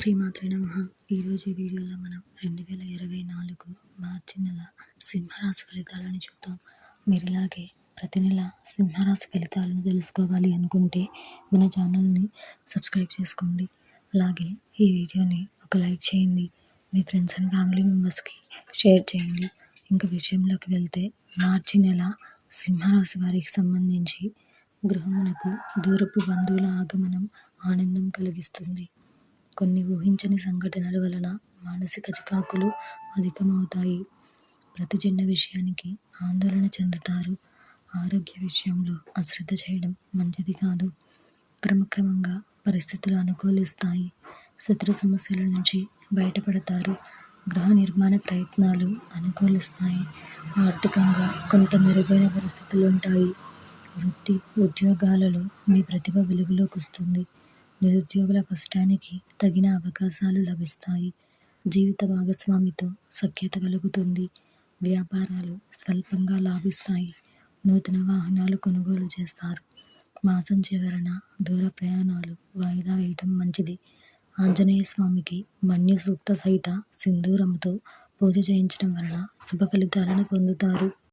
శ్రీమాత్రే నమః. ఈరోజు ఈ వీడియోలో మనం 2024 మార్చి నెల సింహరాశి ఫలితాలను చూద్దాం. మీరు ఇలాగే ప్రతి నెల సింహరాశి ఫలితాలను తెలుసుకోవాలి అనుకుంటే మన ఛానల్ని సబ్స్క్రైబ్ చేసుకోండి. అలాగే ఈ వీడియోని ఒక లైక్ చేయండి. మీ ఫ్రెండ్స్ అండ్ ఫ్యామిలీ మెంబర్స్కి షేర్ చేయండి. ఇంకా విషయంలోకి వెళ్తే మార్చి నెల సింహరాశి వారికి సంబంధించి గృహమునకు దూరపు బంధువుల ఆగమనం ఆనందం కలిగిస్తుంది. కొన్ని ఊహించని సంఘటనల వలన మానసిక చికాకులు అధికమవుతాయి. ప్రతి చిన్న విషయానికి ఆందోళన చెందుతారు. ఆరోగ్య విషయంలో అశ్రద్ధ చేయడం మంచిది కాదు. క్రమక్రమంగా పరిస్థితులు అనుకూలిస్తాయి. శత్రు సమస్యల నుంచి బయటపడతారు. గృహ నిర్మాణ ప్రయత్నాలు అనుకూలిస్తాయి. ఆర్థికంగా కొంత మెరుగైన పరిస్థితులు ఉంటాయి. వృత్తి ఉద్యోగాలలో మీ ప్రతిభ వెలుగులోకి వస్తుంది. నిరుద్యోగుల కష్టానికి తగిన అవకాశాలు లభిస్తాయి. జీవిత భాగస్వామితో సఖ్యత కలుగుతుంది. వ్యాపారాలు స్వల్పంగా లాభిస్తాయి. నూతన వాహనాలు కొనుగోలు చేస్తారు. మాసం చివరన దూర ప్రయాణాలు వాయిదా వేయటం మంచిది. ఆంజనేయ స్వామికి మన్యు సూక్త సహిత సింధూరంతో పూజ చేయించడం వలన శుభ ఫలితాలను పొందుతారు.